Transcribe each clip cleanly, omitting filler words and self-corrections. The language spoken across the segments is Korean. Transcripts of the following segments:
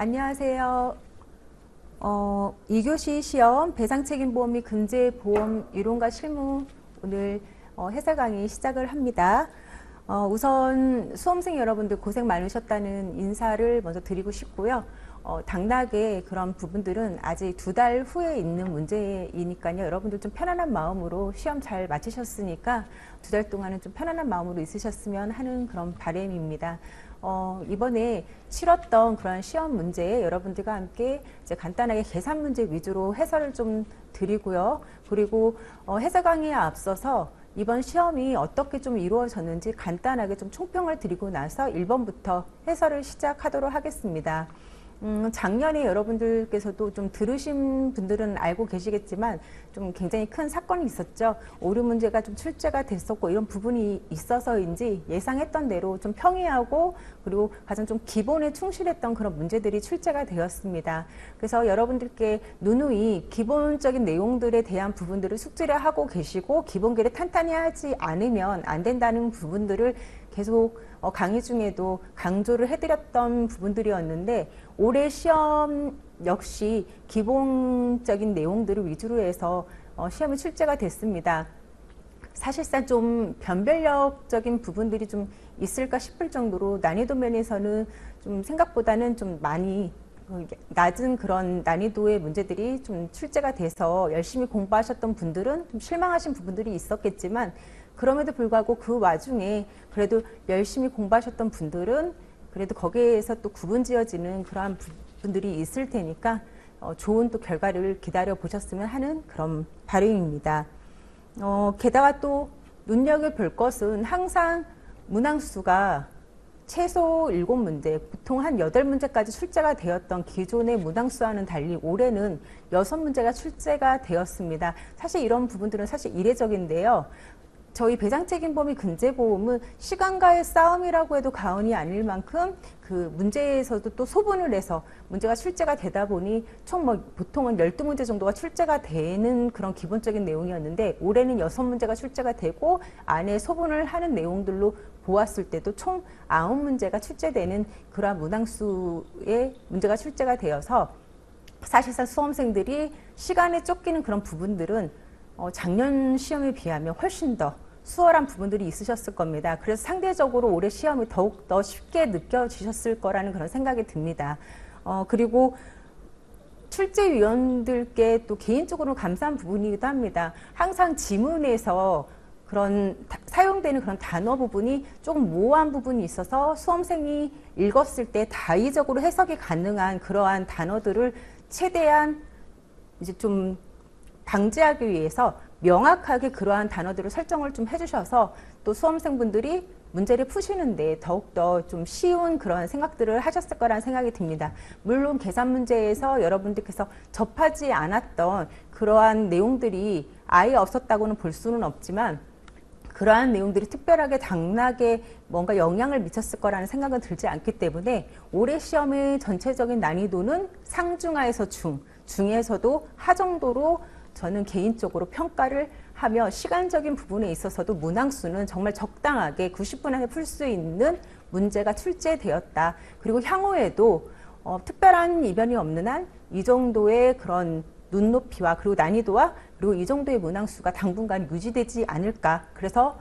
안녕하세요. 2교시 시험 배상책임보험 및 금제보험 이론과 실무 오늘 해설 강의 시작을 합니다. 우선 수험생 여러분들 고생 많으셨다는 인사를 먼저 드리고 싶고요. 당락의 그런 부분들은 아직 2달 후에 있는 문제이니까요. 여러분들 좀 편안한 마음으로 시험 잘 마치셨으니까 2달 동안은 좀 편안한 마음으로 있으셨으면 하는 그런 바람입니다. 이번에 치렀던 그런 시험 문제에 여러분들과 함께 이제 간단하게 계산 문제 위주로 해설을 좀 드리고요. 그리고 해설 강의에 앞서서 이번 시험이 어떻게 좀 이루어졌는지 간단하게 좀 총평을 드리고 나서 1번부터 해설을 시작하도록 하겠습니다. 작년에 여러분들께서도 좀 들으신 분들은 알고 계시겠지만 좀 굉장히 큰 사건이 있었죠. 오류 문제가 좀 출제가 됐었고 이런 부분이 있어서인지 예상했던 대로 좀 평이하고 그리고 가장 좀 기본에 충실했던 그런 문제들이 출제가 되었습니다. 그래서 여러분들께 누누이 기본적인 내용들에 대한 부분들을 숙지를 하고 계시고 기본기를 탄탄히 하지 않으면 안 된다는 부분들을 계속 강의 중에도 강조를 해드렸던 부분들이었는데 올해 시험 역시 기본적인 내용들을 위주로 해서 시험이 출제가 됐습니다. 사실상 좀 변별력적인 부분들이 좀 있을까 싶을 정도로 난이도 면에서는 좀 생각보다는 좀 많이 낮은 그런 난이도의 문제들이 좀 출제가 돼서 열심히 공부하셨던 분들은 좀 실망하신 부분들이 있었겠지만 그럼에도 불구하고 그 와중에 그래도 열심히 공부하셨던 분들은 그래도 거기에서 또 구분 지어지는 그러한 부분들이 있을 테니까 좋은 또 결과를 기다려 보셨으면 하는 그런 바람입니다. 게다가 또 눈여겨볼 것은 항상 문항수가 최소 7문제, 보통 한 8문제까지 출제가 되었던 기존의 문항수와는 달리 올해는 6문제가 출제가 되었습니다. 사실 이런 부분들은 사실 이례적인데요. 저희 배상책임보험 및 금제보험은 시간과의 싸움이라고 해도 과언이 아닐 만큼 그 문제에서도 또 소분을 해서 문제가 출제가 되다 보니 총 보통은 12문제 정도가 출제가 되는 그런 기본적인 내용이었는데 올해는 6문제가 출제가 되고 안에 소분을 하는 내용들로 보았을 때도 총 9문제가 출제되는 그러한 문항수의 문제가 출제가 되어서 사실상 수험생들이 시간에 쫓기는 그런 부분들은 작년 시험에 비하면 훨씬 더 수월한 부분들이 있으셨을 겁니다. 그래서 상대적으로 올해 시험이 더욱더 쉽게 느껴지셨을 거라는 그런 생각이 듭니다. 그리고 출제위원들께 또 개인적으로 감사한 부분이기도 합니다. 항상 지문에서 그런 사용되는 그런 단어 부분이 조금 모호한 부분이 있어서 수험생이 읽었을 때 다의적으로 해석이 가능한 그러한 단어들을 최대한 이제 좀 방지하기 위해서 명확하게 그러한 단어들을 설정을 좀 해주셔서 또 수험생분들이 문제를 푸시는데 더욱더 좀 쉬운 그런 생각들을 하셨을 거라는 생각이 듭니다. 물론 계산 문제에서 여러분들께서 접하지 않았던 그러한 내용들이 아예 없었다고는 볼 수는 없지만 그러한 내용들이 특별하게 당락에 뭔가 영향을 미쳤을 거라는 생각은 들지 않기 때문에 올해 시험의 전체적인 난이도는 상중하에서 중에서도 하 정도로 저는 개인적으로 평가를 하며 시간적인 부분에 있어서도 문항수는 정말 적당하게 90분 안에 풀 수 있는 문제가 출제되었다. 그리고 향후에도 특별한 이변이 없는 한 이 정도의 그런 눈높이와 그리고 난이도와 그리고 이 정도의 문항수가 당분간 유지되지 않을까. 그래서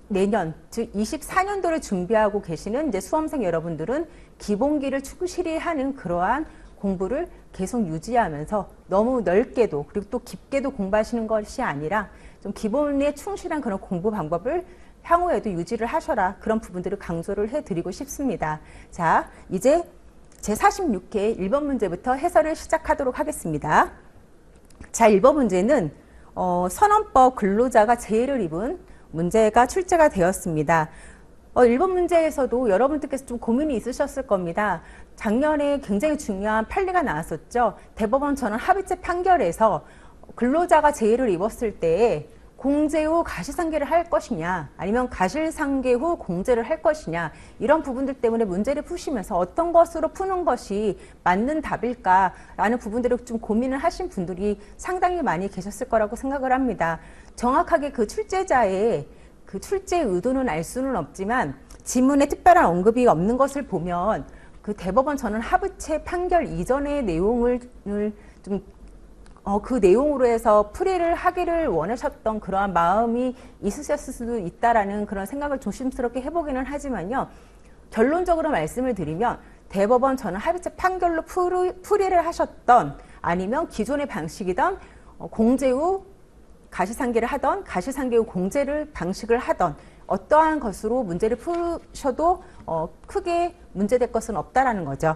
내년, 즉 24년도를 준비하고 계시는 이제 수험생 여러분들은 기본기를 충실히 하는 그러한 공부를 계속 유지하면서 너무 넓게도 그리고 또 깊게도 공부하시는 것이 아니라 좀 기본에 충실한 그런 공부 방법을 향후에도 유지를 하셔라. 그런 부분들을 강조를 해드리고 싶습니다. 자, 이제 제46회 1번 문제부터 해설을 시작하도록 하겠습니다. 자, 1번 문제는 선언법 근로자가 재해를 입은 문제가 출제가 되었습니다. 1번 문제에서도 여러분들께서 좀 고민이 있으셨을 겁니다. 작년에 굉장히 중요한 판례가 나왔었죠. 대법원 전원 합의체 판결에서 근로자가 재해를 입었을 때 공제 후 가시상계를 할 것이냐 아니면 가실상계 후 공제를 할 것이냐 이런 부분들 때문에 문제를 푸시면서 어떤 것으로 푸는 것이 맞는 답일까라는 부분들을 좀 고민을 하신 분들이 상당히 많이 계셨을 거라고 생각을 합니다. 정확하게 그 출제자의 그 출제 의도는 알 수는 없지만 지문에 특별한 언급이 없는 것을 보면 그 대법원 전원 합의체 판결 이전의 내용을 좀 그 내용으로 해서 풀이를 하기를 원하셨던 그러한 마음이 있으셨을 수도 있다라는 그런 생각을 조심스럽게 해보기는 하지만요. 결론적으로 말씀을 드리면 대법원 전원 합의체 판결로 풀이를 하셨던 아니면 기존의 방식이던 공제 후 가시상계를 하던 가시상계 후 공제를 방식을 하던 어떠한 것으로 문제를 푸셔도 크게 문제될 것은 없다라는 거죠.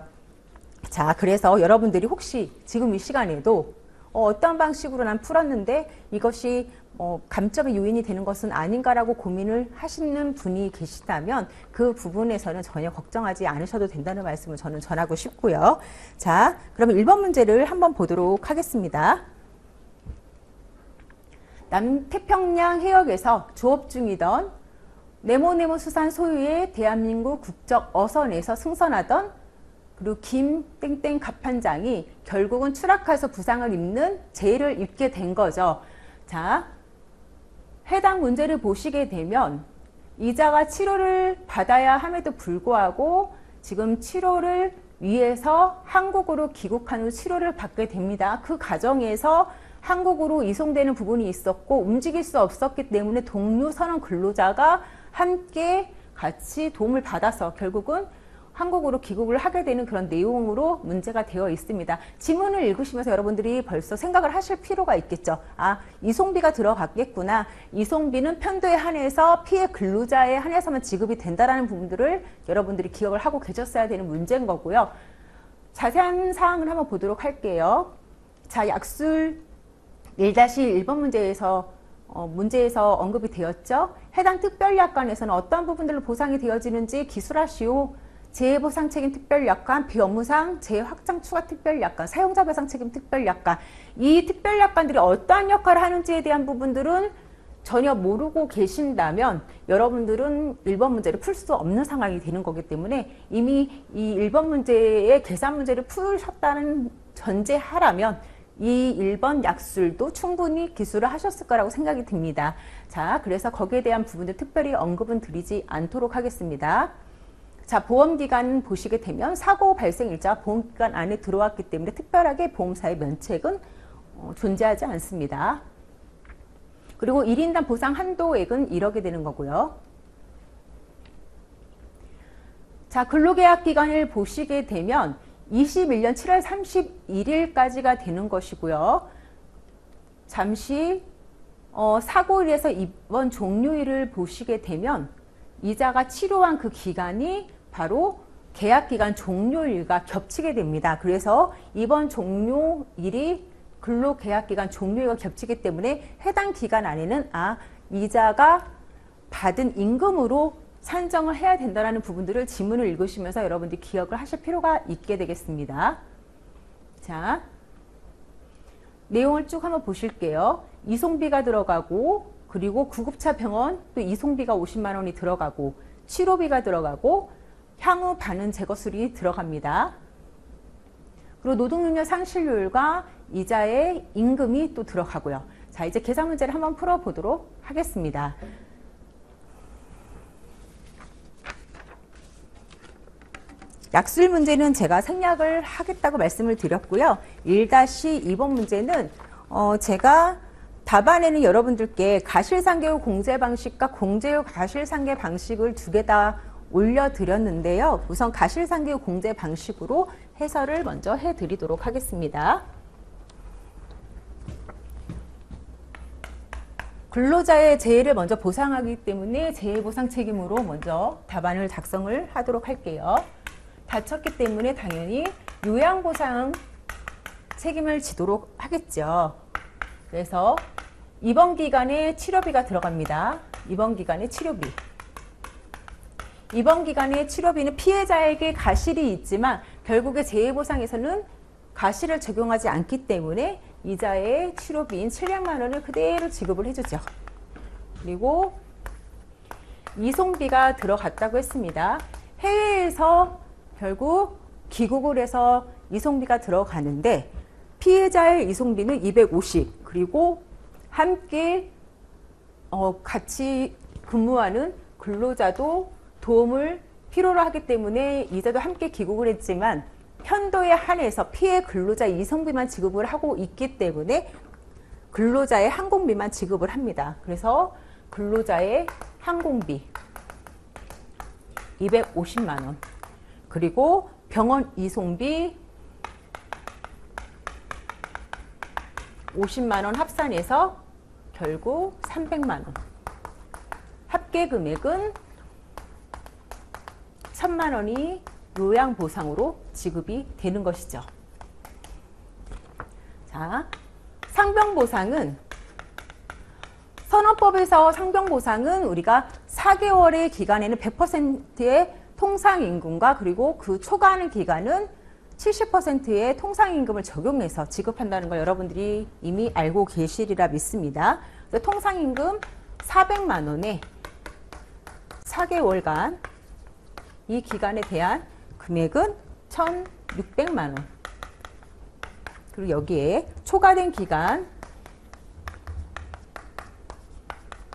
자, 그래서 여러분들이 혹시 지금 이 시간에도 어떤 방식으로 난 풀었는데 이것이 감점의 요인이 되는 것은 아닌가라고 고민을 하시는 분이 계시다면 그 부분에서는 전혀 걱정하지 않으셔도 된다는 말씀을 저는 전하고 싶고요. 자, 그러면 1번 문제를 한번 보도록 하겠습니다. 남태평양 해역에서 조업 중이던 네모네모 수산 소유의 대한민국 국적 어선에서 승선하던 그리고 김 땡땡 갑판장이 결국은 추락해서 부상을 입는 재해를 입게 된 거죠. 자, 해당 문제를 보시게 되면 이자가 치료를 받아야 함에도 불구하고 지금 치료를 위해서 한국으로 귀국한 후 치료를 받게 됩니다. 그 과정에서 한국으로 이송되는 부분이 있었고 움직일 수 없었기 때문에 동료 선원 근로자가 함께 같이 도움을 받아서 결국은 한국으로 귀국을 하게 되는 그런 내용으로 문제가 되어 있습니다. 지문을 읽으시면서 여러분들이 벌써 생각을 하실 필요가 있겠죠. 아, 이송비가 들어갔겠구나. 이송비는 편도에 한해서 피해 근로자에 한해서만 지급이 된다라는 부분들을 여러분들이 기억을 하고 계셨어야 되는 문제인 거고요. 자세한 사항을 한번 보도록 할게요. 자, 약술 1-1번 문제에서 언급이 되었죠. 해당 특별약관에서는 어떤 부분들로 보상이 되어지는지 기술하시오. 재해보상 책임 특별약관, 비업무상, 재해확장 추가 특별약관, 사용자 배상 책임 특별약관. 이 특별약관들이 어떠한 역할을 하는지에 대한 부분들은 전혀 모르고 계신다면 여러분들은 1번 문제를 풀 수 없는 상황이 되는 거기 때문에 이미 이 1번 문제의 계산 문제를 풀으셨다는 전제하라면 이 1번 약술도 충분히 기술을 하셨을 거라고 생각이 듭니다. 자, 그래서 거기에 대한 부분들 특별히 언급은 드리지 않도록 하겠습니다. 자, 보험기간 보시게 되면 사고 발생 일자가 보험기간 안에 들어왔기 때문에 특별하게 보험사의 면책은 존재하지 않습니다. 그리고 1인당 보상 한도액은 1억이 되는 거고요. 자, 근로계약 기간을 보시게 되면 21년 7월 31일까지가 되는 것이고요. 잠시 사고일에서 입원 종료일을 보시게 되면 이자가 치료한 그 기간이 바로 계약기간 종료일과 겹치게 됩니다. 그래서 입원 종료일이 근로계약기간 종료일과 겹치기 때문에 해당 기간 안에는 이자가 받은 임금으로 산정을 해야 된다는 부분들을 지문을 읽으시면서 여러분들이 기억을 하실 필요가 있게 되겠습니다. 자, 내용을 쭉 한번 보실게요. 이송비가 들어가고 그리고 구급차 병원 또 이송비가 50만 원이 들어가고 치료비가 들어가고 향후 반응 제거술이 들어갑니다. 그리고 노동능력 상실률과 이자의 임금이 또 들어가고요. 자, 이제 계산 문제를 한번 풀어보도록 하겠습니다. 약술 문제는 제가 생략을 하겠다고 말씀을 드렸고요. 1-2번 문제는 제가 답안에는 여러분들께 가실상계 후 공제 방식과 공제 후 가실상계 방식을 두 개 다 올려드렸는데요. 우선 가실상계 후 공제 방식으로 해설을 먼저 해드리도록 하겠습니다. 근로자의 재해를 먼저 보상하기 때문에 재해보상 책임으로 먼저 답안을 작성을 하도록 할게요. 다쳤기 때문에 당연히 요양보상 책임을 지도록 하겠죠. 그래서 입원 기간에 치료비가 들어갑니다. 입원 기간에 치료비. 입원 기간에 치료비는 피해자에게 가실이 있지만 결국에 재해보상에서는 가실을 적용하지 않기 때문에 이자의 치료비인 700만 원을 그대로 지급을 해주죠. 그리고 이송비가 들어갔다고 했습니다. 해외에서 결국 귀국을 해서 이송비가 들어가는데 피해자의 이송비는 250 그리고 함께 같이 근무하는 근로자도 도움을 필요로 하기 때문에 이자도 함께 기록을 했지만 편도에 한해서 피해 근로자 이성비만 지급을 하고 있기 때문에 근로자의 항공비만 지급을 합니다. 그래서 근로자의 항공비 250만 원, 그리고 병원 이송비 50만 원 합산해서 결국 300만 원. 합계 금액은 1000만 원이 요양보상으로 지급이 되는 것이죠. 자, 상병보상은 산업법에서 상병보상은 우리가 4개월의 기간에는 100%의 통상임금과 그리고 그 초과하는 기간은 70%의 통상임금을 적용해서 지급한다는 걸 여러분들이 이미 알고 계시리라 믿습니다. 그래서 통상임금 400만 원에 4개월간 이 기간에 대한 금액은 1,600만 원. 그리고 여기에 초과된 기간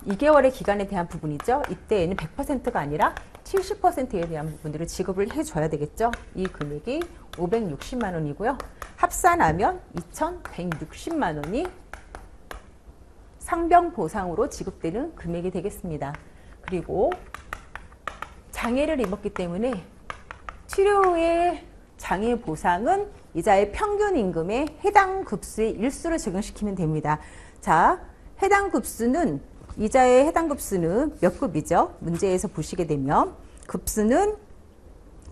2개월의 기간에 대한 부분이죠. 이때에는 100%가 아니라 70%에 대한 부분들을 지급을 해줘야 되겠죠. 이 금액이 560만 원이고요. 합산하면 2,160만 원이 상병보상으로 지급되는 금액이 되겠습니다. 그리고 장애를 입었기 때문에 치료 후의 장애 보상은 이자의 평균 임금에 해당 급수의 일수를 적용시키면 됩니다. 자, 해당 급수는 이자의 해당 급수는 몇 급이죠? 문제에서 보시게 되면 급수는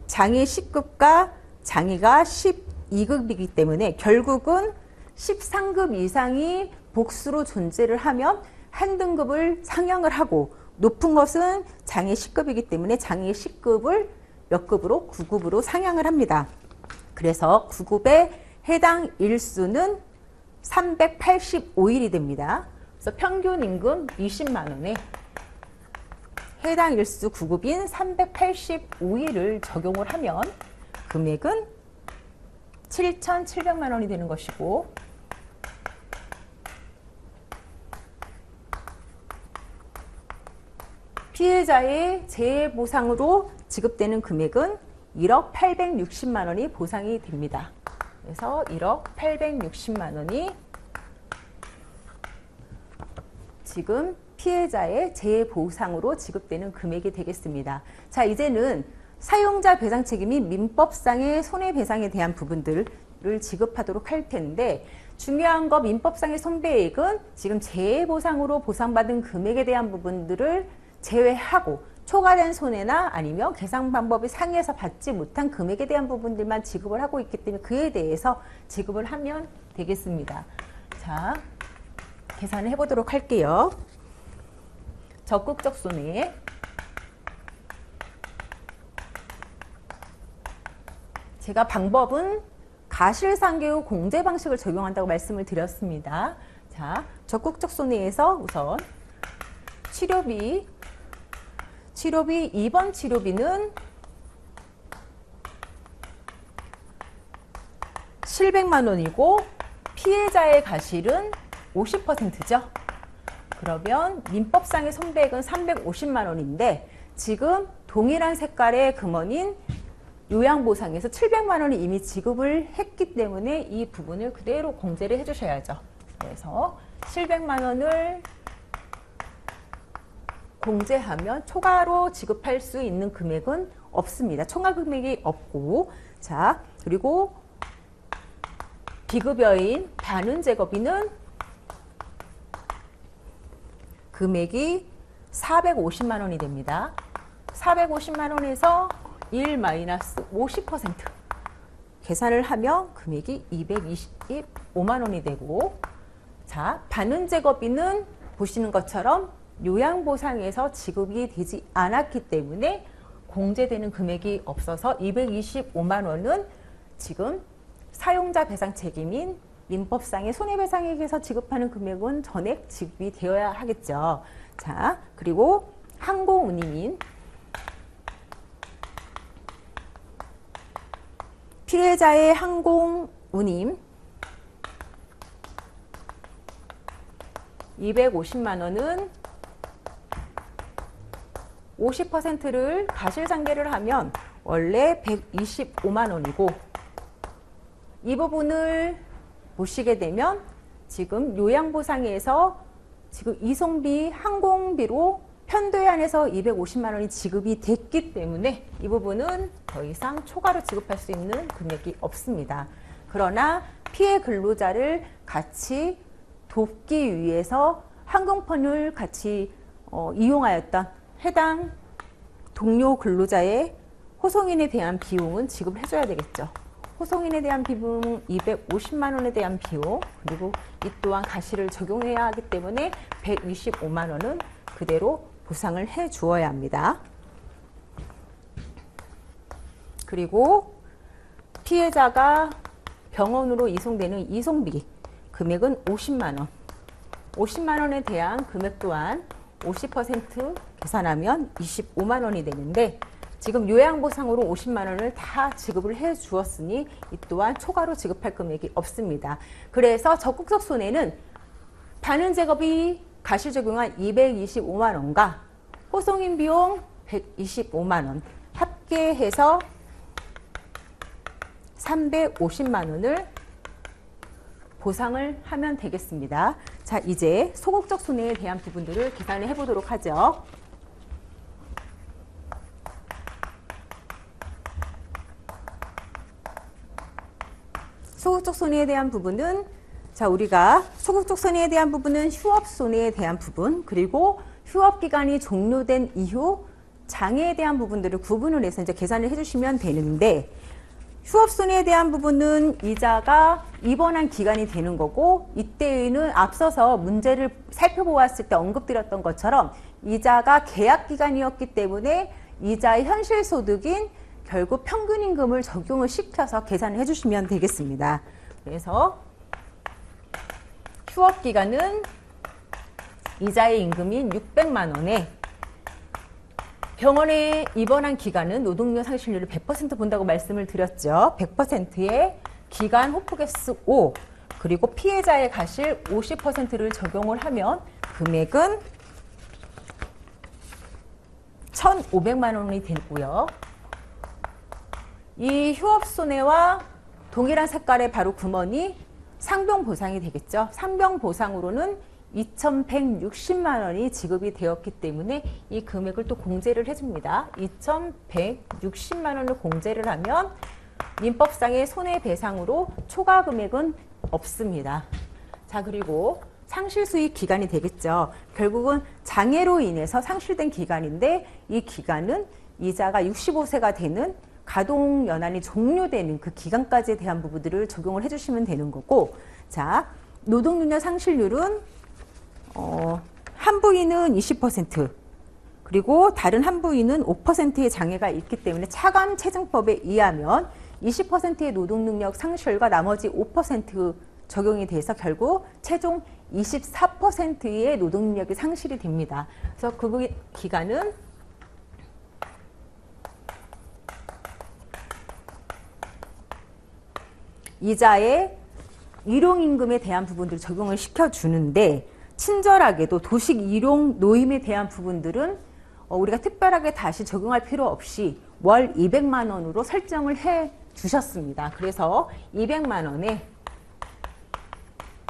장애 10급과 장애가 12급이기 때문에 결국은 13급 이상이 복수로 존재를 하면 한 등급을 상향을 하고 높은 것은 장애 10급이기 때문에 장애 10급을 몇 급으로? 9급으로 상향을 합니다. 그래서 9급의 해당 일수는 385일이 됩니다. 그래서 평균 임금 20만 원에 해당 일수 9급인 385일을 적용을 하면 금액은 7,700만 원이 되는 것이고 피해자의 재해보상으로 지급되는 금액은 1억 860만 원이 보상이 됩니다. 그래서 1억 860만 원이 지금 피해자의 재해보상으로 지급되는 금액이 되겠습니다. 자, 이제는 사용자 배상 책임이 민법상의 손해배상에 대한 부분들을 지급하도록 할 텐데 중요한 거 민법상의 손배액은 지금 재해보상으로 보상받은 금액에 대한 부분들을 제외하고 초과된 손해나 아니면 계산 방법이 상해서 받지 못한 금액에 대한 부분들만 지급을 하고 있기 때문에 그에 대해서 지급을 하면 되겠습니다. 자, 계산을 해보도록 할게요. 적극적 손해 제가 방법은 가실상계 후 공제 방식을 적용한다고 말씀을 드렸습니다. 자, 적극적 손해에서 우선 치료비 2번 치료비는 700만 원이고 피해자의 가실은 50%죠. 그러면 민법상의 손배액은 350만 원인데 지금 동일한 색깔의 금원인 요양보상에서 700만 원이 이미 지급을 했기 때문에 이 부분을 그대로 공제를 해주셔야죠. 그래서 700만 원을 공제하면 초과로 지급할 수 있는 금액은 없습니다. 총괄 금액이 없고 자 그리고 비급여인 반은제거비는 금액이 450만 원이 됩니다. 450만 원에서 1-50% 계산을 하면 금액이 225만 원이 되고 자 반은제거비는 보시는 것처럼 요양보상에서 지급이 되지 않았기 때문에 공제되는 금액이 없어서 225만 원은 지금 사용자 배상 책임인 민법상의 손해배상액에서 지급하는 금액은 전액 지급이 되어야 하겠죠. 자, 그리고 항공운임인 피해자의 항공운임 250만 원은 50%를 가실상계를 하면 원래 125만 원이고 이 부분을 보시게 되면 지금 요양보상에서 지금 이송비, 항공비로 편도에한해서 250만 원이 지급이 됐기 때문에 이 부분은 더 이상 초과로 지급할 수 있는 금액이 없습니다. 그러나 피해 근로자를 같이 돕기 위해서 항공편을 같이 이용하였던 해당 동료 근로자의 호송인에 대한 비용은 지급을 해줘야 되겠죠. 호송인에 대한 비용 250만 원에 대한 비용, 그리고 이 또한 가시를 적용해야 하기 때문에 125만 원은 그대로 보상을 해 주어야 합니다. 그리고 피해자가 병원으로 이송되는 이송비 금액은 50만 원. 50만 원에 대한 금액 또한 50% 계산하면 25만 원이 되는데 지금 요양보상으로 50만 원을 다 지급을 해 주었으니 이 또한 초과로 지급할 금액이 없습니다. 그래서 적극적 손해는 반응 제거비 가시 적용한 225만 원과 호송인 비용 125만 원 합계해서 350만 원을 보상을 하면 되겠습니다. 자, 이제 소극적 손해에 대한 부분들을 계산을 해보도록 하죠. 소극적 손해에 대한 부분은 자, 우리가 소극적 손해에 대한 부분은 휴업 손해에 대한 부분, 그리고 휴업 기간이 종료된 이후 장애에 대한 부분들을 구분을 해서 이제 계산을 해주시면 되는데, 휴업 손해에 대한 부분은 이자가 입원한 기간이 되는 거고, 이때에는 앞서서 문제를 살펴보았을 때 언급드렸던 것처럼 이자가 계약 기간이었기 때문에 이자의 현실 소득인 결국 평균 임금을 적용을 시켜서 계산을 해주시면 되겠습니다. 그래서 휴업 기간은 이자의 임금인 600만 원에 병원에 입원한 기간은 노동력 상실률을 100% 본다고 말씀을 드렸죠. 100%의 기간 호프개수 5, 그리고 피해자의 가실 50%를 적용을 하면 금액은 1,500만 원이 되고요. 이 휴업 손해와 동일한 색깔의 바로 금원이 상병 보상이 되겠죠. 상병 보상으로는 2,160만 원이 지급이 되었기 때문에 이 금액을 또 공제를 해줍니다. 2,160만 원을 공제를 하면 민법상의 손해배상으로 초과 금액은 없습니다. 자, 그리고 상실수익 기간이 되겠죠. 결국은 장애로 인해서 상실된 기간인데 이 기간은 이자가 65세가 되는 가동연한이 종료되는 그 기간까지에 대한 부분들을 적용을 해주시면 되는 거고, 자, 노동능력 상실률은 한 부위는 20%, 그리고 다른 한 부위는 5%의 장애가 있기 때문에 차감체증법에 의하면 20%의 노동능력 상실과 나머지 5% 적용이 돼서 결국 최종 24%의 노동능력이 상실이 됩니다. 그래서 그 기간은 이자의 일용임금에 대한 부분들을 적용을 시켜주는데, 친절하게도 도식 일용 노임에 대한 부분들은 우리가 특별하게 다시 적용할 필요 없이 월 200만 원으로 설정을 해 주셨습니다. 그래서 200만 원에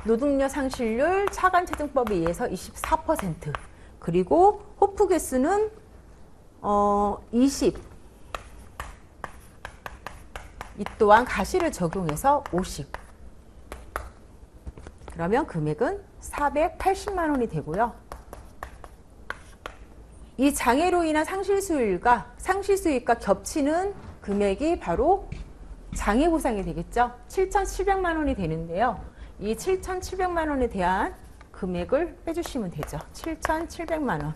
노동력 상실률 차감체증법에 의해서 24%, 그리고 호프 개수는 20, 이 또한 가시를 적용해서 50. 그러면 금액은 480만 원이 되고요. 이 장애로 인한 상실수익과 겹치는 금액이 바로 장애보상이 되겠죠. 7,700만 원이 되는데요. 이 7,700만 원에 대한 금액을 빼주시면 되죠. 7,700만 원.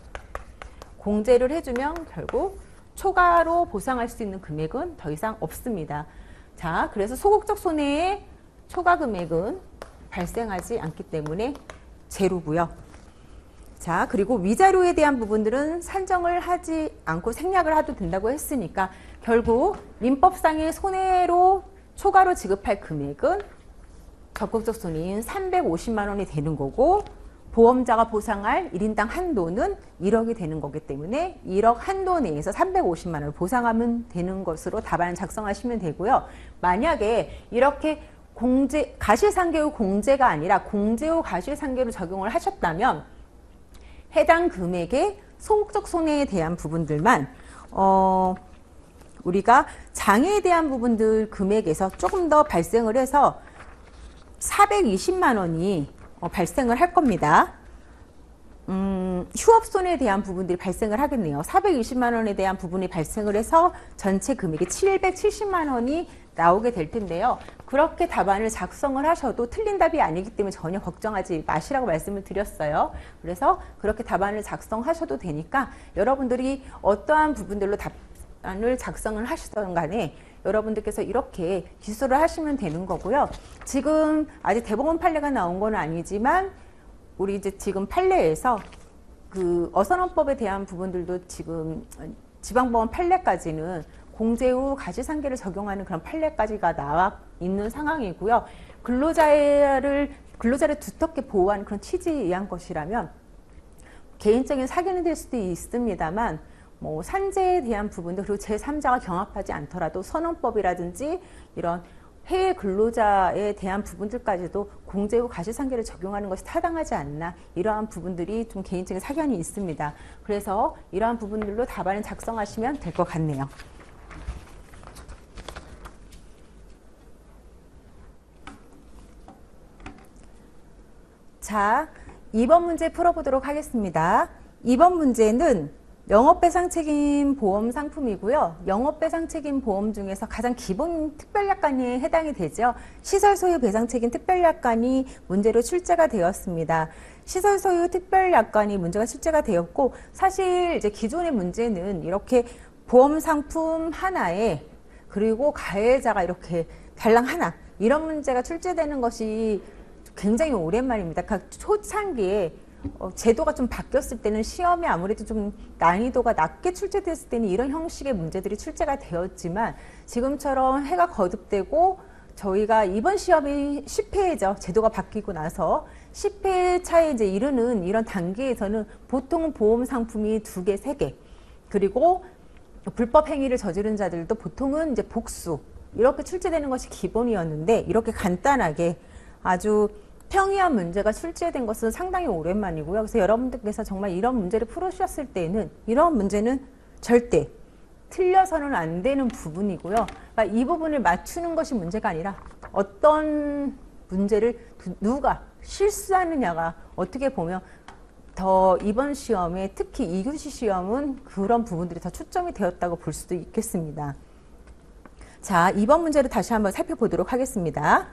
공제를 해주면 결국 초과로 보상할 수 있는 금액은 더 이상 없습니다. 자, 그래서 소극적 손해의 초과 금액은 발생하지 않기 때문에 제로고요. 자, 그리고 위자료에 대한 부분들은 산정을 하지 않고 생략을 해도 된다고 했으니까 결국 민법상의 손해로 초과로 지급할 금액은 적극적 손해인 350만 원이 되는 거고, 보험자가 보상할 1인당 한도는 1억이 되는 거기 때문에 1억 한도 내에서 350만 원을 보상하면 되는 것으로 답안을 작성하시면 되고요. 만약에 이렇게 가실상계후 공제가 아니라 공제후 가실상계로 적용을 하셨다면 해당 금액의 소극적 손해에 대한 부분들만 우리가 장애에 대한 부분들 금액에서 조금 더 발생을 해서 420만 원이 발생을 할 겁니다. 휴업손해에 대한 부분들이 발생을 하겠네요. 420만 원에 대한 부분이 발생을 해서 전체 금액이 770만 원이 나오게 될 텐데요. 그렇게 답안을 작성을 하셔도 틀린 답이 아니기 때문에 전혀 걱정하지 마시라고 말씀을 드렸어요. 그래서 그렇게 답안을 작성하셔도 되니까 여러분들이 어떠한 부분들로 답안을 작성을 하시던 간에 여러분들께서 이렇게 기술을 하시면 되는 거고요. 지금 아직 대법원 판례가 나온 건 아니지만 우리 이제 지금 판례에서 그 어선원법에 대한 부분들도 지금 지방법원 판례까지는 공제 후 가시상계를 적용하는 그런 판례까지가 나와 있는 상황이고요. 근로자를 두텁게 보호하는 그런 취지에 의한 것이라면 개인적인 사견이 될 수도 있습니다만 뭐 산재에 대한 부분들 그리고 제3자가 경합하지 않더라도 선언법이라든지 이런 해외 근로자에 대한 부분들까지도 공제 후 가시상계를 적용하는 것이 타당하지 않나 이러한 부분들이 좀 개인적인 사견이 있습니다. 그래서 이러한 부분들로 답안을 작성하시면 될 것 같네요. 자, 2번 문제 풀어보도록 하겠습니다. 2번 문제는 영업배상책임 보험 상품이고요. 영업배상책임 보험 중에서 가장 기본 특별약관에 해당이 되죠. 시설소유 배상책임 특별약관이 문제로 출제가 되었습니다. 시설소유 특별약관이 문제가 출제가 되었고 사실 이제 기존의 문제는 이렇게 보험 상품 하나에 그리고 가해자가 이렇게 달랑 하나 이런 문제가 출제되는 것이 굉장히 오랜만입니다. 각 초창기에 제도가 좀 바뀌었을 때는 시험이 아무래도 좀 난이도가 낮게 출제됐을 때는 이런 형식의 문제들이 출제가 되었지만 지금처럼 해가 거듭되고 저희가 이번 시험이 10회죠. 제도가 바뀌고 나서 10회 차에 이제 이르는 이런 단계에서는 보통은 보험 상품이 2개, 3개 그리고 불법 행위를 저지른 자들도 보통은 이제 복수 이렇게 출제되는 것이 기본이었는데 이렇게 간단하게 아주 평이한 문제가 출제된 것은 상당히 오랜만이고요. 그래서 여러분들께서 정말 이런 문제를 풀으셨을 때는 이런 문제는 절대 틀려서는 안 되는 부분이고요. 그러니까 이 부분을 맞추는 것이 문제가 아니라 어떤 문제를 누가 실수하느냐가 어떻게 보면 더 이번 시험에 특히 2교시 시험은 그런 부분들이 더 초점이 되었다고 볼 수도 있겠습니다. 자, 2번 문제를 다시 한번 살펴보도록 하겠습니다.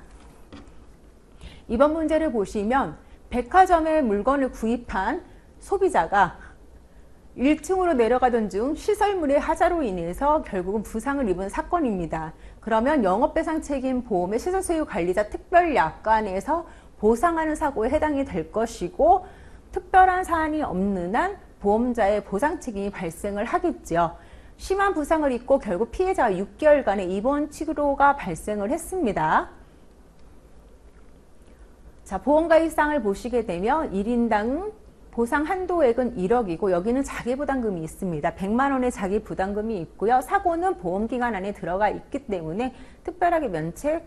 이번 문제를 보시면 백화점에 물건을 구입한 소비자가 1층으로 내려가던 중 시설물의 하자로 인해서 결국은 부상을 입은 사건입니다. 그러면 영업배상책임 보험의 시설소유 관리자 특별약관에서 보상하는 사고에 해당이 될 것이고 특별한 사안이 없는 한 보험자의 보상책임이 발생을 하겠죠. 심한 부상을 입고 결국 피해자가 6개월간의 입원 치료가 발생을 했습니다. 자, 보험가입상을 보시게 되면 1인당 보상 한도액은 1억이고 여기는 자기부담금이 있습니다. 100만 원의 자기부담금이 있고요. 사고는 보험기간 안에 들어가 있기 때문에 특별하게 면책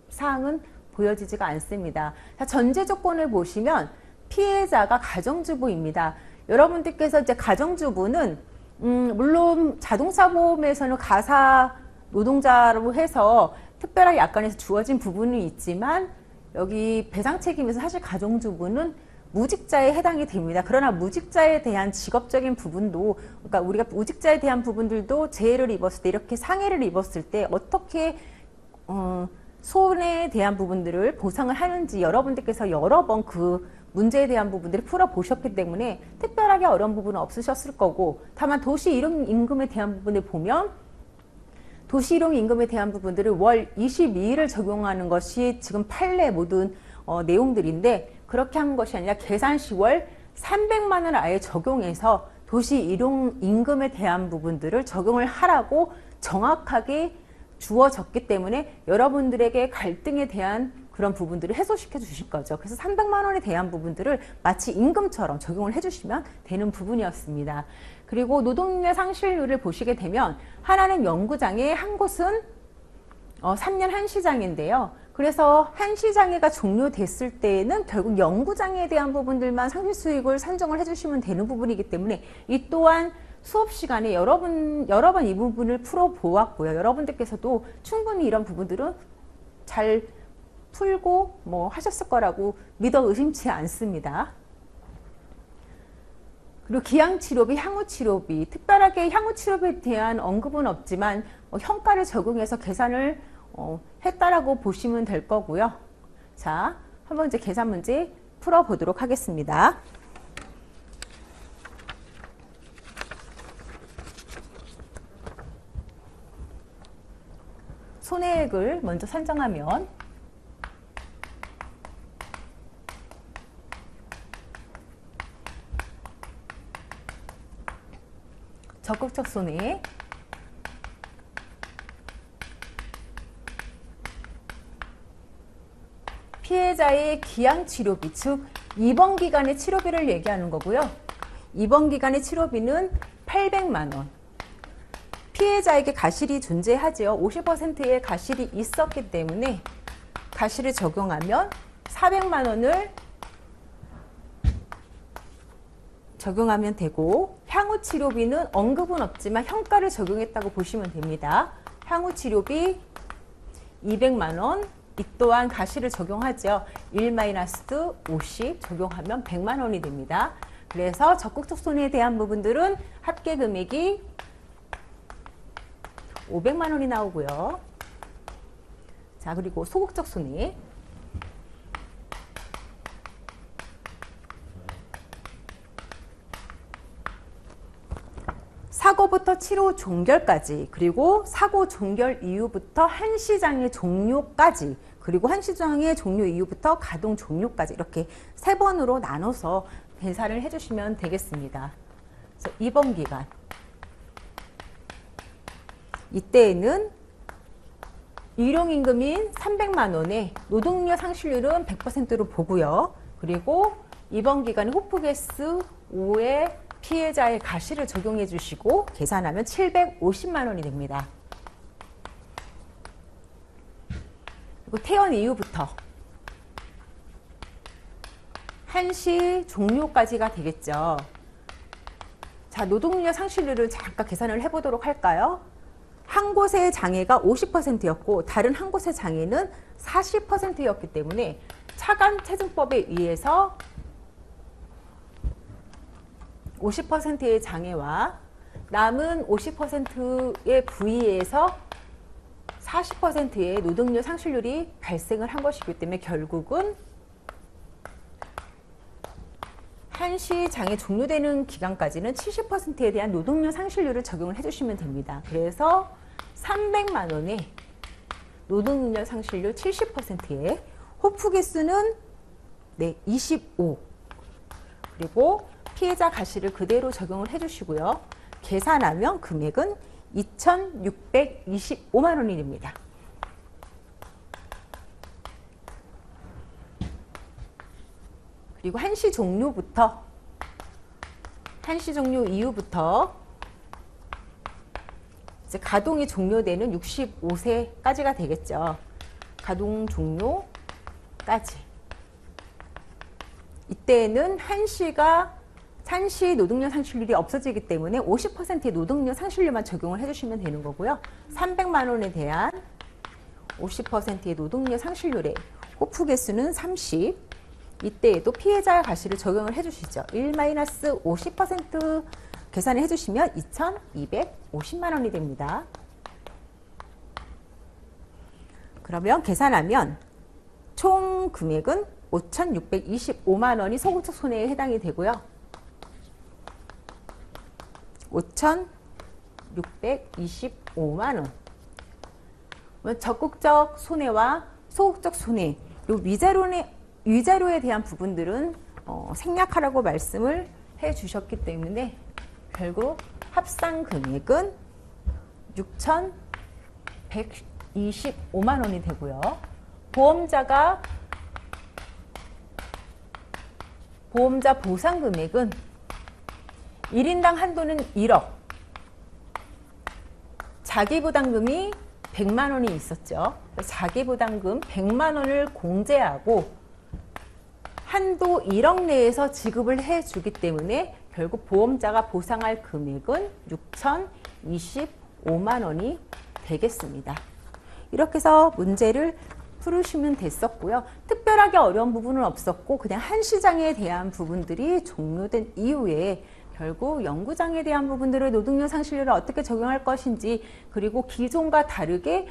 사항은 보여지지가 않습니다. 자, 전제 조건을 보시면 피해자가 가정주부입니다. 여러분들께서 이제 가정주부는 물론 자동차 보험에서는 가사 노동자로 해서 특별하게 약관에서 주어진 부분이 있지만 여기 배상책임에서 사실 가정주부는 무직자에 해당이 됩니다. 그러나 무직자에 대한 직업적인 부분도 그러니까 우리가 무직자에 대한 부분들도 재해를 입었을 때 이렇게 상해를 입었을 때 어떻게 손해에 대한 부분들을 보상을 하는지 여러분들께서 여러 번 그 문제에 대한 부분들을 풀어보셨기 때문에 특별하게 어려운 부분은 없으셨을 거고 다만 도시이용임금에 대한 부분을 보면 도시이용임금에 대한 부분들을 월 22일을 적용하는 것이 지금 판례 모든 내용들인데 그렇게 한 것이 아니라 계산 시월 300만 원을 아예 적용해서 도시이용임금에 대한 부분들을 적용을 하라고 정확하게 주어졌기 때문에 여러분들에게 갈등에 대한 그런 부분들을 해소시켜 주실 거죠. 그래서 300만 원에 대한 부분들을 마치 임금처럼 적용을 해주시면 되는 부분이었습니다. 그리고 노동력 상실률을 보시게 되면 하나는 연구장애, 한 곳은 3년 한시장애인데요. 그래서 한시장애가 종료됐을 때에는 결국 연구장애에 대한 부분들만 상실수익을 산정을 해주시면 되는 부분이기 때문에 이 또한 수업 시간에 여러 번 이 부분을 풀어보았고요. 여러분들께서도 충분히 이런 부분들은 잘 풀고 뭐 하셨을 거라고 믿어 의심치 않습니다. 그리고 기양치료비, 향후치료비, 특별하게 향후치료비에 대한 언급은 없지만 현가를 적용해서 계산을 했다라고 보시면 될 거고요. 자, 한번 이제 계산 문제 풀어보도록 하겠습니다. 손해액을 먼저 산정하면 적극적 손해, 피해자의 기양치료비, 즉 입원 기간의 치료비를 얘기하는 거고요. 입원 기간의 치료비는 800만 원. 피해자에게 가실이 존재하죠. 50%의 가실이 있었기 때문에 가실을 적용하면 400만 원을 적용하면 되고, 향후 치료비는 언급은 없지만 현가를 적용했다고 보시면 됩니다. 향후 치료비 200만 원, 이 또한 가실을 적용하죠. 1-50 적용하면 100만 원이 됩니다. 그래서 적극적 손해에 대한 부분들은 합계 금액이 500만 원이 나오고요. 자, 그리고 소극적 손해. 사고부터 치료 종결까지, 그리고 사고 종결 이후부터 한시장의 종료까지, 그리고 한시장의 종료 이후부터 가동 종료까지 이렇게 세 번으로 나눠서 계산을 해주시면 되겠습니다. 그래서 입원 기간. 이때에는 일용임금인 300만 원에 노동력 상실률은 100%로 보고요. 그리고 입원 기간의 호프게스 5에 피해자의 가실을 적용해 주시고 계산하면 750만 원이 됩니다. 그리고 퇴원 이후부터 한시 종료까지가 되겠죠. 자, 노동력 상실률을 잠깐 계산을 해보도록 할까요? 한 곳의 장애가 50%였고 다른 한 곳의 장애는 40%였기 때문에 차관체증법에 의해서 50%의 장애와 남은 50%의 부위에서 40%의 노동력 상실률이 발생을 한 것이기 때문에 결국은 한시 장애 종료되는 기간까지는 70%에 대한 노동력 상실률을 적용을 해주시면 됩니다. 그래서 300만 원에 노동력 상실률 70%에 호프 개수는 25, 그리고 피해자 가실을 그대로 적용을 해주시고요. 계산하면 금액은 2,625만 원이 됩니다. 그리고 한시 종료 이후부터 이제 가동이 종료되는 65세까지가 되겠죠. 가동 종료까지. 이때는 한시 노동력 상실률이 없어지기 때문에 50%의 노동력 상실률만 적용을 해주시면 되는 거고요. 300만 원에 대한 50%의 노동력 상실률에 호프 개수는 30. 이때에도 피해자 가실을 적용을 해주시죠. 1-50% 계산을 해주시면 2,250만 원이 됩니다. 그러면 계산하면 총 금액은 5,625만 원이 소극적 손해에 해당이 되고요. 5,625만 원. 적극적 손해와 소극적 손해, 위자료에 대한 부분들은 생략하라고 말씀을 해 주셨기 때문에 결국 합산 금액은 6,125만 원이 되고요. 보험자 보상 금액은 1인당 한도는 1억. 자기부담금이 100만 원이 있었죠. 자기부담금 100만 원을 공제하고 한도 1억 내에서 지급을 해주기 때문에 결국 보험자가 보상할 금액은 6,025만 원이 되겠습니다. 이렇게 해서 문제를 풀으시면 됐었고요. 특별하게 어려운 부분은 없었고 그냥 한시장에 대한 부분들이 종료된 이후에 결국 연구장에 대한 부분들을 노동요 상실률을 어떻게 적용할 것인지, 그리고 기존과 다르게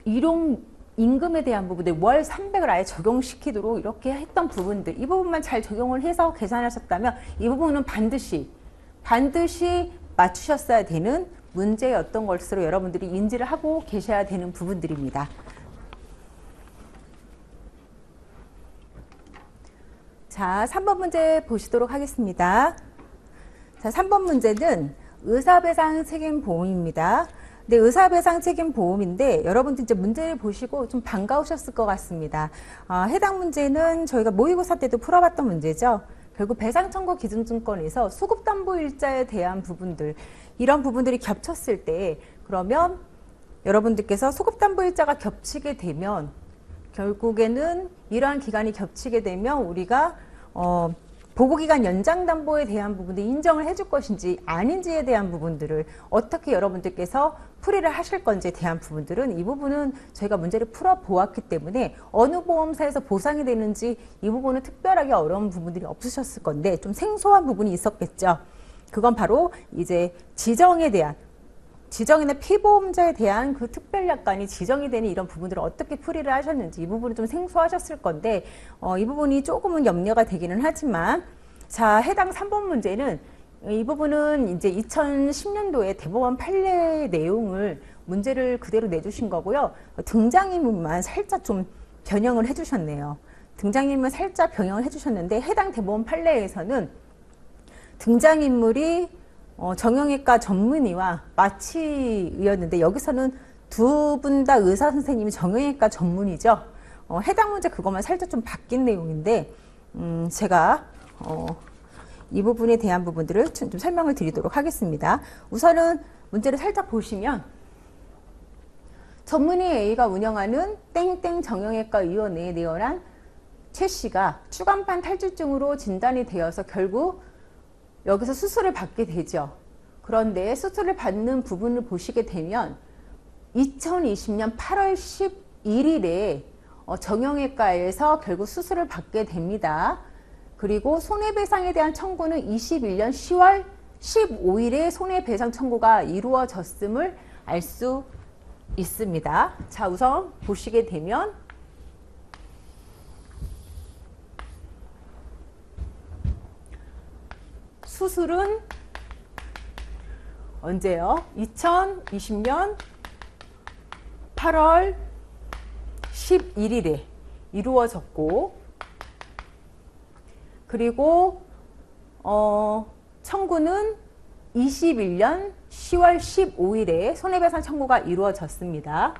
일용 임금에 대한 부분들 월 300을 아예 적용시키도록 이렇게 했던 부분들, 이 부분만 잘 적용을 해서 계산하셨다면 이 부분은 반드시 맞추셨어야 되는 문제였던 것으로 여러분들이 인지를 하고 계셔야 되는 부분들입니다. 자, 3번 문제 보시도록 하겠습니다. 자, 3번 문제는 의사배상 책임보험입니다. 네, 의사배상 책임보험인데 여러분들 이제 문제를 보시고 좀 반가우셨을 것 같습니다. 해당 문제는 저희가 모의고사 때도 풀어봤던 문제죠. 결국 배상청구 기준증권에서 수급담보일자에 대한 부분들, 이런 부분들이 겹쳤을 때, 그러면 여러분들께서 수급담보일자가 겹치게 되면 결국에는 이러한 기간이 겹치게 되면 우리가 보고기간 연장담보에 대한 부분들 인정을 해줄 것인지 아닌지에 대한 부분들을 어떻게 여러분들께서 풀이를 하실 건지에 대한 부분들은, 이 부분은 저희가 문제를 풀어보았기 때문에 어느 보험사에서 보상이 되는지 이 부분은 특별하게 어려운 부분들이 없으셨을 건데 좀 생소한 부분이 있었겠죠. 그건 바로 이제 지정이나 피보험자에 대한 그 특별약관이 지정이 되는 이런 부분들을 어떻게 풀이를 하셨는지, 이 부분은 좀 생소하셨을 건데 이 부분이 조금은 염려가 되기는 하지만, 자, 해당 3번 문제는 이 부분은 이제 2010년도에 대법원 판례 내용을 문제를 그대로 내주신 거고요. 등장인물만 살짝 좀 변형을 해주셨네요. 등장인물 살짝 변형을 해주셨는데 해당 대법원 판례에서는 등장인물이 정형외과 전문의와 마취였는데 여기서는 두 분 다 의사 선생님이 정형외과 전문이죠. 해당 문제 그것만 살짝 좀 바뀐 내용인데 제가 이 부분에 대한 부분들을 좀 설명을 드리도록 하겠습니다. 우선은 문제를 살짝 보시면 전문의 A가 운영하는 땡땡 정형외과 의원회에 내원한 최 씨가 추간판 탈주증으로 진단이 되어서 결국 여기서 수술을 받게 되죠. 그런데 수술을 받는 부분을 보시게 되면 2020년 8월 11일에 정형외과에서 결국 수술을 받게 됩니다. 그리고 손해배상에 대한 청구는 21년 10월 15일에 손해배상 청구가 이루어졌음을 알 수 있습니다. 자, 우선 보시게 되면 수술은 언제요? 2020년 8월 11일에 이루어졌고, 그리고 청구는 21년 10월 15일에 손해배상 청구가 이루어졌습니다.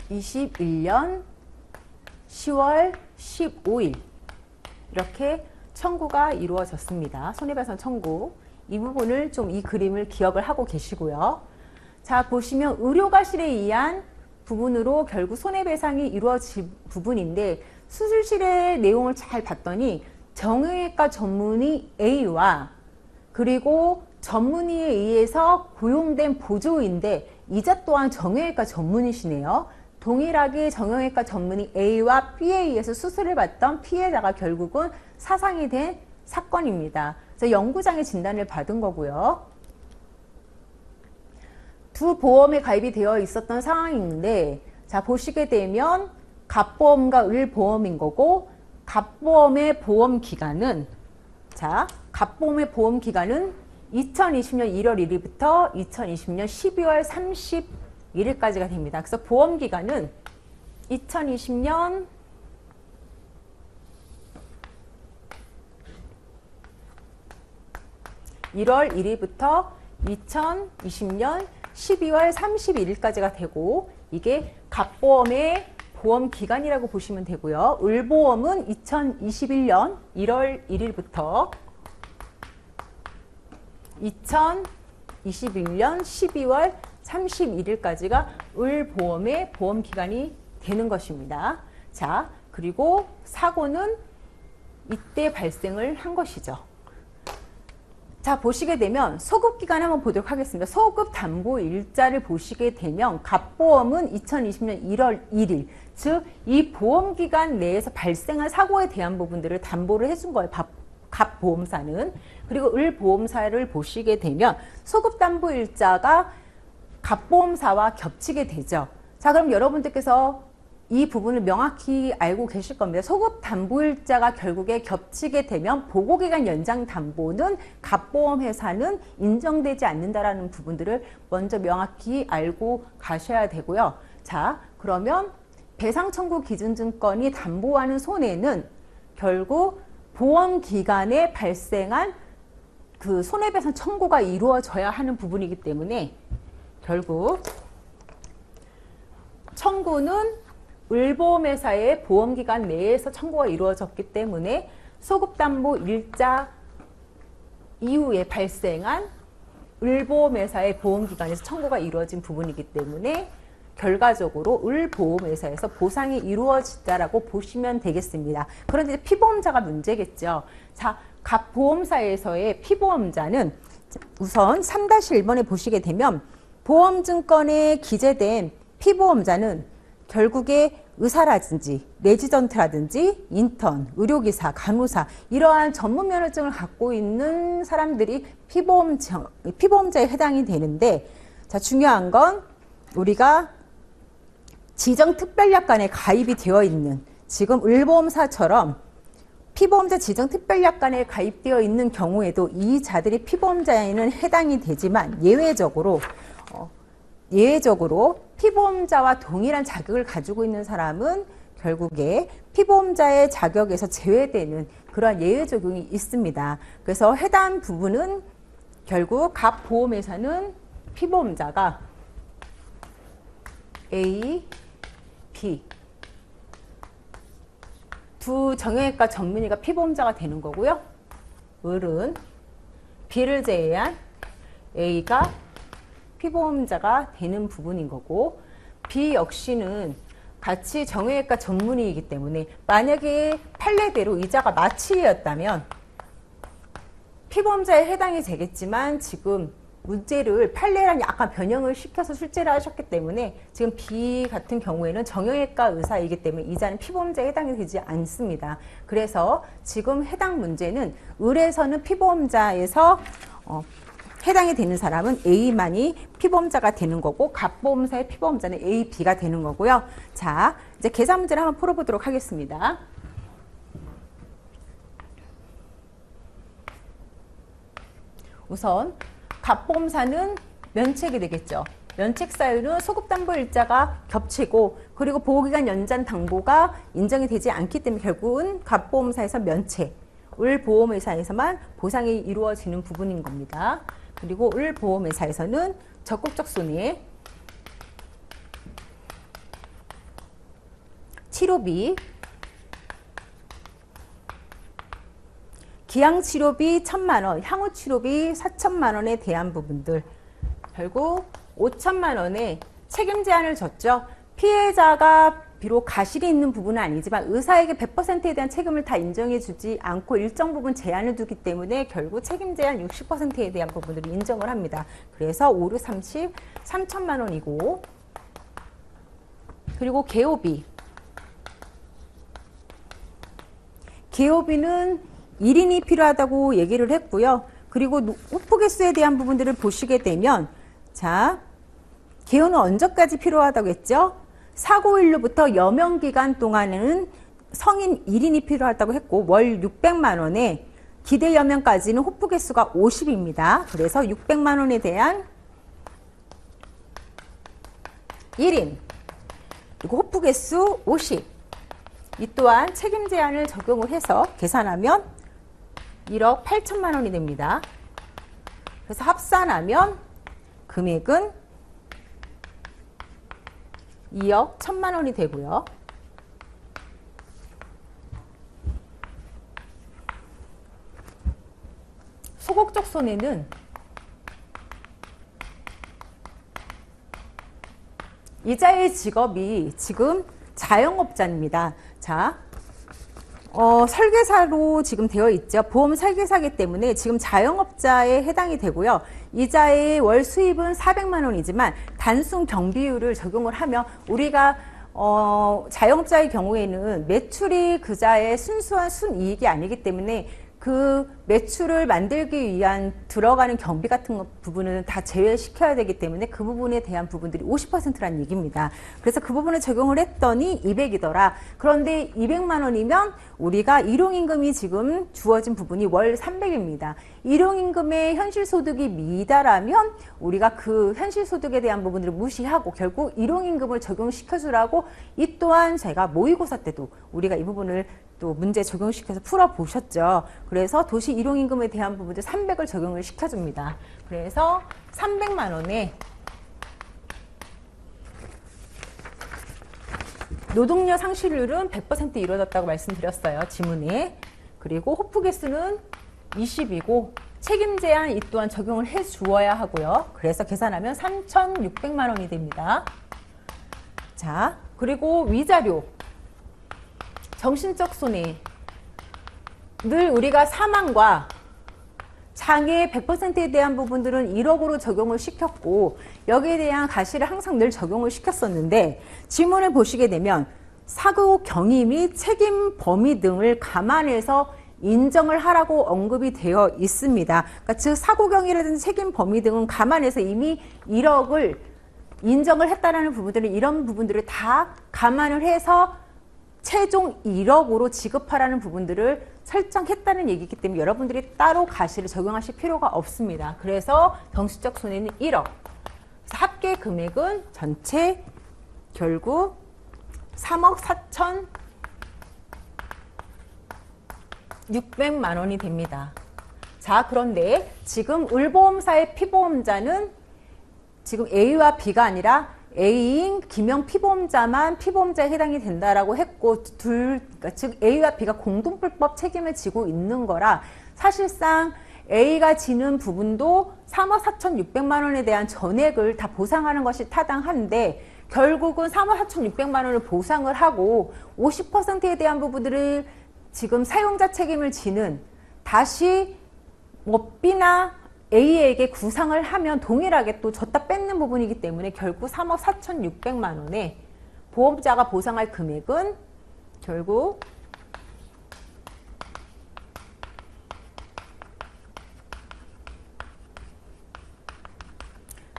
21년 10월 15일 이렇게 청구가 이루어졌습니다. 손해배상 청구. 이 부분을 좀 이 그림을 기억을 하고 계시고요. 자, 보시면 의료과실에 의한 부분으로 결국 손해배상이 이루어진 부분인데, 수술실의 내용을 잘 봤더니 정형외과 전문의 A와 그리고 전문의에 의해서 고용된 보조인데 이자 또한 정형외과 전문의시네요. 동일하게 정형외과 전문의 A와 B에 의해서 수술을 받던 피해자가 결국은 사상이 된 사건입니다. 그래서 연구장의 진단을 받은 거고요. 두 보험에 가입이 되어 있었던 상황인데, 자, 보시게 되면 갑보험과 을보험인 거고, 갑보험의 보험 기간은, 자, 갑보험의 보험 기간은 2020년 1월 1일부터 2020년 12월 31일까지가 됩니다. 그래서 보험 기간은 2020년 1월 1일부터 2020년 12월 31일까지가 되고 이게 갑보험의 보험 기간이라고 보시면 되고요. 을보험은 2021년 1월 1일부터 2021년 12월 31일까지가 을보험의 보험 기간이 되는 것입니다. 자, 그리고 사고는 이때 발생을 한 것이죠. 자, 보시게 되면 소급기간 한번 보도록 하겠습니다. 소급담보일자를 보시게 되면 갑보험은 2020년 1월 1일, 즉 이 보험기간 내에서 발생한 사고에 대한 부분들을 담보를 해준 거예요. 갑보험사는. 그리고 을보험사를 보시게 되면 소급담보일자가 갑보험사와 겹치게 되죠. 자, 그럼 여러분들께서 이 부분을 명확히 알고 계실 겁니다. 소급담보일자가 결국에 겹치게 되면 보고기간 연장 담보는 갑보험회사는 인정되지 않는다라는 부분들을 먼저 명확히 알고 가셔야 되고요. 자, 그러면 배상청구 기준증권이 담보하는 손해는 결국 보험기간에 발생한 그 손해배상 청구가 이루어져야 하는 부분이기 때문에 결국 청구는 을보험회사의 보험기간 내에서 청구가 이루어졌기 때문에 소급담보일자 이후에 발생한 을보험회사의 보험기간에서 청구가 이루어진 부분이기 때문에 결과적으로 을보험회사에서 보상이 이루어진다라고 보시면 되겠습니다. 그런데 피보험자가 문제겠죠. 자, 각 보험사에서의 피보험자는 우선 3-1번에 보시게 되면 보험증권에 기재된 피보험자는 결국에 의사라든지 레지던트라든지 인턴, 의료기사, 간호사 이러한 전문 면허증을 갖고 있는 사람들이 피보험자에 해당이 되는데, 자, 중요한 건 우리가 지정특별약관에 가입이 되어 있는, 지금 을보험사처럼 피보험자 지정특별약관에 가입되어 있는 경우에도 이 자들이 피보험자에는 해당이 되지만 예외적으로 피보험자와 동일한 자격을 가지고 있는 사람은 결국에 피보험자의 자격에서 제외되는 그러한 예외 적용이 있습니다. 그래서 해당 부분은 결국 각 보험회사는 피보험자가 A, B 두 정형외과 전문의가 피보험자가 되는 거고요. 을은 B를 제외한 A가 피보험자가 되는 부분인 거고, B 역시는 같이 정형외과 전문의이기 때문에 만약에 판례대로 이자가 마취였다면 피보험자에 해당이 되겠지만 지금 문제를 판례랑 약간 변형을 시켜서 출제를 하셨기 때문에 지금 B 같은 경우에는 정형외과 의사이기 때문에 이자는 피보험자에 해당이 되지 않습니다. 그래서 지금 해당 문제는 을에서는 피보험자에서 해당이 되는 사람은 A만이 피보험자가 되는 거고 갑보험사의 피보험자는 A, B가 되는 거고요. 자, 이제 계산 문제를 한번 풀어보도록 하겠습니다. 우선 갑보험사는 면책이 되겠죠. 면책 사유는 소급담보일자가 겹치고 그리고 보호기간 연장 담보가 인정이 되지 않기 때문에 결국은 갑보험사에서 면책, 을보험회사에서만 보상이 이루어지는 부분인 겁니다. 그리고 을보험회사에서는 적극적 손해, 치료비, 기양치료비 1,000만 원, 향후치료비 4,000만 원에 대한 부분들, 결국 5,000만 원의 책임 제한을 줬죠. 피해자가 비록 가실이 있는 부분은 아니지만 의사에게 100%에 대한 책임을 다 인정해 주지 않고 일정 부분 제한을 두기 때문에 결국 책임 제한 60%에 대한 부분들을 인정을 합니다. 그래서 5, 6, 30, 3,000만 원이고, 그리고 개호비. 개호비는 1인이 필요하다고 얘기를 했고요. 그리고 호프 개수에 대한 부분들을 보시게 되면, 자, 개호는 언제까지 필요하다고 했죠? 사고일로부터 여명기간 동안에는 성인 1인이 필요하다고 했고, 월 600만 원에 기대 여명까지는 호프 개수가 50입니다. 그래서 600만 원에 대한 1인, 그리고 호프 개수 50. 이 또한 책임 제한을 적용을 해서 계산하면 1억 8천만 원이 됩니다. 그래서 합산하면 금액은 2억 1,000만 원이 되고요. 소극적 손해는 이자의 직업이 지금 자영업자입니다. 자, 설계사로 지금 되어 있죠. 보험 설계사기 때문에 지금 자영업자에 해당이 되고요. 이자의 월 수입은 400만 원이지만 단순 경비율을 적용을 하면 우리가 자영업자의 경우에는 매출이 그자의 순수한 순이익이 아니기 때문에 그 매출을 만들기 위한 들어가는 경비 같은 부분은 다 제외시켜야 되기 때문에 그 부분에 대한 부분들이 50%라는 얘기입니다. 그래서 그 부분을 적용을 했더니 200이더라. 그런데 200만 원이면 우리가 일용임금이 지금 주어진 부분이 월 300입니다. 일용임금의 현실소득이 미달하면 우리가 그 현실소득에 대한 부분들을 무시하고 결국 일용임금을 적용시켜주라고 이 또한 제가 모의고사 때도 우리가 이 부분을 또 문제 적용시켜서 풀어보셨죠. 그래서 도시 일용임금에 대한 부분들 300을 적용을 시켜줍니다. 그래서 300만 원에 노동력 상실률은 100% 이루어졌다고 말씀드렸어요. 지문에. 그리고 호프 개수는 20이고 책임 제한 이 또한 적용을 해 주어야 하고요. 그래서 계산하면 3,600만 원이 됩니다. 자, 그리고 위자료. 정신적 손해. 늘 우리가 사망과 장애 100%에 대한 부분들은 1억으로 적용을 시켰고 여기에 대한 가시를 항상 늘 적용을 시켰었는데 지문을 보시게 되면 사고 경위 및 책임 범위 등을 감안해서 인정을 하라고 언급이 되어 있습니다. 그러니까 즉 사고 경위라든지 책임 범위 등은 감안해서 이미 1억을 인정을 했다는 부분들은 이런 부분들을 다 감안을 해서 최종 1억으로 지급하라는 부분들을 설정했다는 얘기이기 때문에 여러분들이 따로 가시를 적용하실 필요가 없습니다. 그래서 정신적 손해는 1억. 합계 금액은 전체 결국 3억 4,600만 원이 됩니다. 자, 그런데 지금 을보험사의 피보험자는 지금 A와 B가 아니라 A인 김영 피보험자만 피보험자에 해당이 된다라고 했고 그러니까 즉 A와 B가 공동불법 책임을 지고 있는 거라 사실상 A가 지는 부분도 3억 4,600만 원에 대한 전액을 다 보상하는 것이 타당한데 결국은 3억 4,600만 원을 보상을 하고 50%에 대한 부분들을 지금 사용자 책임을 지는 다시 뭐 B나 A에게 구상을 하면 동일하게 또 줬다 뺏는 부분이기 때문에 결국 3억 4,600만 원에 보험자가 보상할 금액은 결국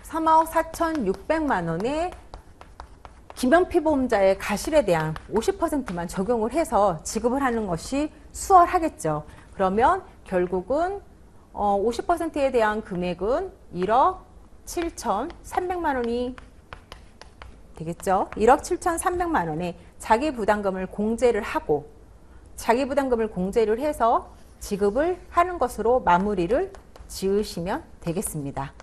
3억 4,600만 원에 김영피보험자의 가실에 대한 50%만 적용을 해서 지급을 하는 것이 수월하겠죠. 그러면 결국은 50%에 대한 금액은 1억 7,300만 원이 되겠죠. 1억 7,300만 원에 자기 부담금을 공제를 하고 자기 부담금을 공제를 해서 지급을 하는 것으로 마무리를 지으시면 되겠습니다.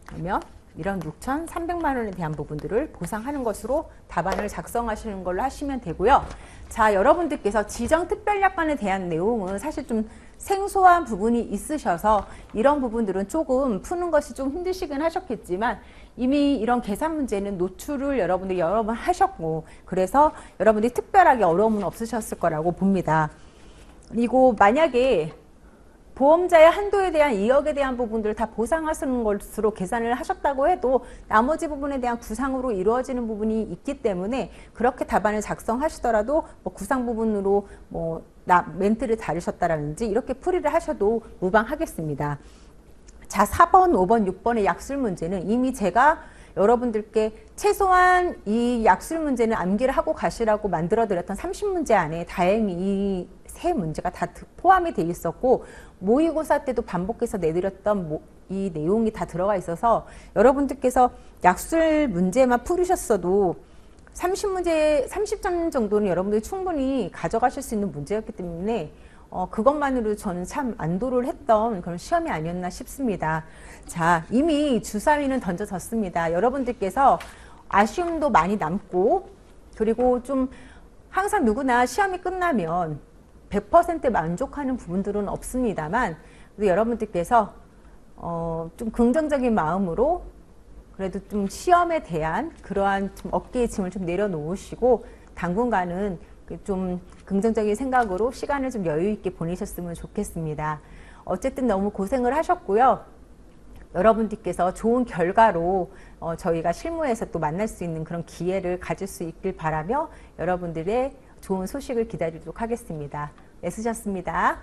그러면 이런 6,300만 원에 대한 부분들을 보상하는 것으로 답안을 작성하시는 걸로 하시면 되고요. 자, 여러분들께서 지정특별약관에 대한 내용은 사실 좀 생소한 부분이 있으셔서 이런 부분들은 조금 푸는 것이 좀 힘드시긴 하셨겠지만 이미 이런 계산 문제는 노출을 여러분들이 여러 번 하셨고 그래서 여러분들이 특별하게 어려움은 없으셨을 거라고 봅니다. 그리고 만약에 보험자의 한도에 대한 2억에 대한 부분들을 다 보상하시는 것으로 계산을 하셨다고 해도 나머지 부분에 대한 구상으로 이루어지는 부분이 있기 때문에 그렇게 답안을 작성하시더라도 뭐 구상 부분으로 뭐 멘트를 다르셨다라든지 이렇게 풀이를 하셔도 무방하겠습니다. 자, 4번, 5번, 6번의 약술 문제는 이미 제가 여러분들께 최소한 이 약술 문제는 암기를 하고 가시라고 만들어 드렸던 30문제 안에 다행히 이 세 문제가 다 포함이 되어 있었고 모의고사 때도 반복해서 내드렸던 이 내용이 다 들어가 있어서 여러분들께서 약술 문제만 풀으셨어도 30점 정도는 여러분들이 충분히 가져가실 수 있는 문제였기 때문에 그것만으로 저는 참 안도를 했던 그런 시험이 아니었나 싶습니다. 자, 이미 주사위는 던져졌습니다. 여러분들께서 아쉬움도 많이 남고, 그리고 좀 항상 누구나 시험이 끝나면 100% 만족하는 부분들은 없습니다만, 여러분들께서 좀 긍정적인 마음으로 그래도 좀 시험에 대한 그러한 좀 어깨의 짐을 좀 내려놓으시고 당분간은 좀 긍정적인 생각으로 시간을 좀 여유 있게 보내셨으면 좋겠습니다. 어쨌든 너무 고생을 하셨고요. 여러분들께서 좋은 결과로 저희가 실무에서 또 만날 수 있는 그런 기회를 가질 수 있길 바라며 여러분들의 좋은 소식을 기다리도록 하겠습니다. 애쓰셨습니다.